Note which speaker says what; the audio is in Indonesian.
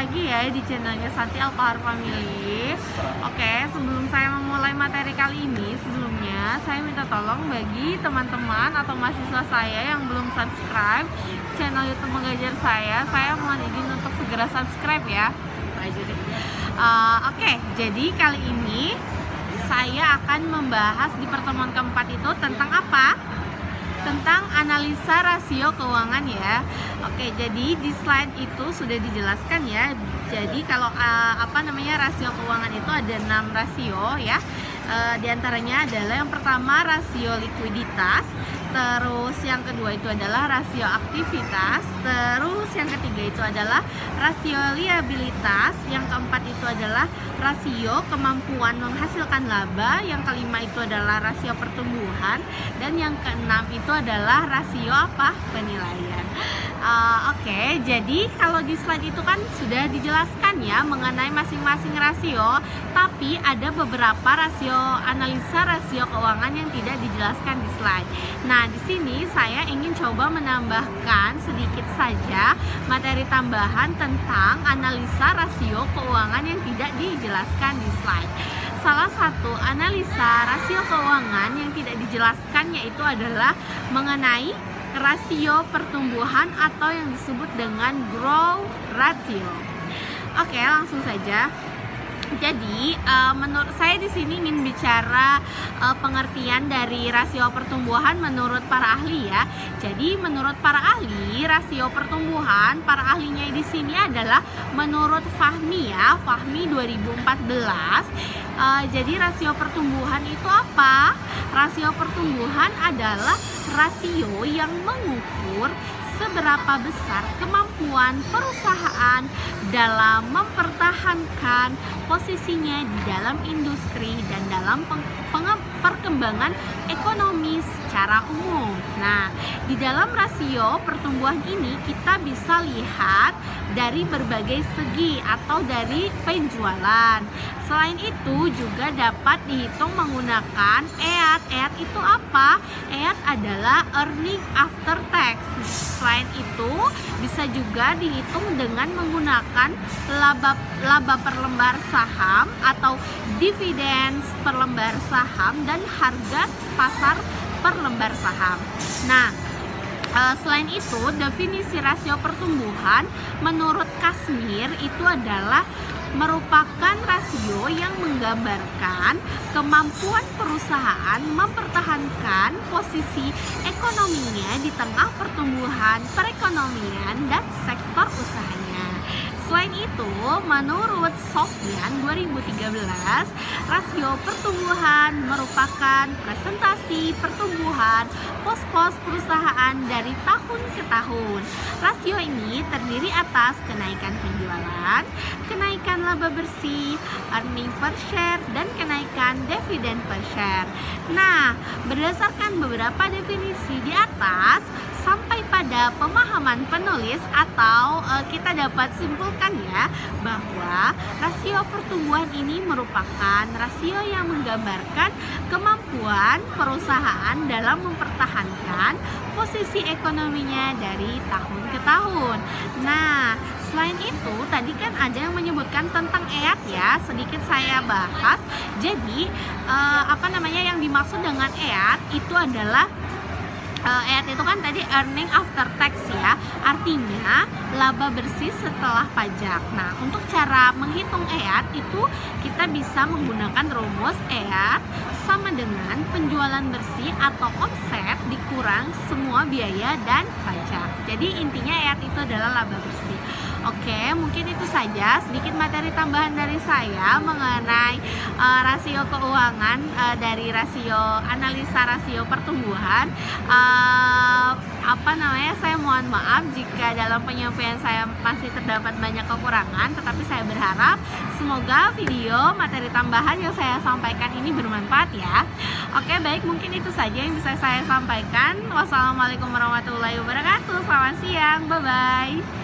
Speaker 1: lagi ya di channelnya Santi Alfahar Family. Oke, sebelum saya memulai materi kali ini, sebelumnya saya minta tolong bagi teman-teman atau mahasiswa saya yang belum subscribe channel YouTube Mengajar saya mohon izin untuk segera subscribe ya. Oke, jadi kali ini saya akan membahas di pertemuan keempat itu tentang apa? Tentang analisa rasio keuangan ya. Oke, jadi di slide itu sudah dijelaskan ya. Jadi kalau rasio keuangan itu ada 6 rasio ya. Di antaranya adalah yang pertama rasio likuiditas, terus yang kedua itu adalah rasio aktivitas, terus yang ketiga itu adalah rasio liabilitas, yang keempat itu adalah rasio kemampuan menghasilkan laba, yang kelima itu adalah rasio pertumbuhan, dan yang keenam itu adalah rasio penilaian. Oke, jadi kalau di slide itu kan sudah dijelaskan ya mengenai masing-masing rasio, tapi ada beberapa rasio analisa rasio keuangan yang tidak dijelaskan di slide. Nah, di sini saya ingin coba menambahkan sedikit saja materi tambahan tentang analisa rasio keuangan yang tidak dijelaskan di slide. Salah satu analisa rasio keuangan yang tidak dijelaskan yaitu adalah mengenai rasio pertumbuhan atau yang disebut dengan growth ratio. Oke, langsung saja. Jadi, menurut saya di sini ingin bicara pengertian dari rasio pertumbuhan menurut para ahli ya. Jadi, menurut para ahli, rasio pertumbuhan, para ahlinya di sini adalah menurut Fahmi ya, Fahmi 2014. Jadi, rasio pertumbuhan itu apa? Rasio pertumbuhan adalah rasio yang mengukur seberapa besar kemampuan perusahaan dalam mempertahankan posisinya di dalam industri dan dalam perkembangan ekonomi secara umum. Nah, di dalam rasio pertumbuhan ini kita bisa lihat dari berbagai segi atau dari penjualan. Selain itu juga dapat dihitung menggunakan EAT. EAT itu apa? EAT adalah earning after tax. Selain itu bisa juga dihitung dengan menggunakan laba per lembar saham atau dividen per lembar saham dan harga pasar per lembar saham. Nah, selain itu definisi rasio pertumbuhan menurut Kasmir itu adalah merupakan rasio yang menggambarkan kemampuan perusahaan mempertahankan posisi ekonominya di tengah pertumbuhan perekonomian dan sektor usahanya. Selain itu, menurut Sofyan 2013, rasio pertumbuhan merupakan presentasi pertumbuhan pos-pos perusahaan dari tahun ke tahun. Rasio ini terdiri atas kenaikan penjualan, kenaikan laba bersih, earning per share, dan kenaikan dividen per share. Nah, berdasarkan beberapa definisi di atas, sampai pada pemahaman penulis atau kita dapat simpulkan ya bahwa rasio pertumbuhan ini merupakan rasio yang menggambarkan kemampuan perusahaan dalam mempertahankan posisi ekonominya dari tahun ke tahun. Nah, selain itu tadi kan ada yang menyebutkan tentang EAT ya, sedikit saya bahas. Jadi yang dimaksud dengan EAT itu adalah EAT itu kan tadi earning after tax ya, artinya laba bersih setelah pajak. Nah, untuk cara menghitung EAT itu kita bisa menggunakan rumus EAT sama dengan penjualan bersih atau omset dikurang semua biaya dan pajak. Jadi intinya EAT itu adalah laba bersih. Oke, mungkin itu saja sedikit materi tambahan dari saya mengenai rasio keuangan dari rasio analisa rasio pertumbuhan. Saya mohon maaf jika dalam penyampaian saya masih terdapat banyak kekurangan, tetapi saya berharap semoga video materi tambahan yang saya sampaikan ini bermanfaat ya. Oke, baik, mungkin itu saja yang bisa saya sampaikan. Wassalamualaikum warahmatullahi wabarakatuh. Selamat siang, bye bye.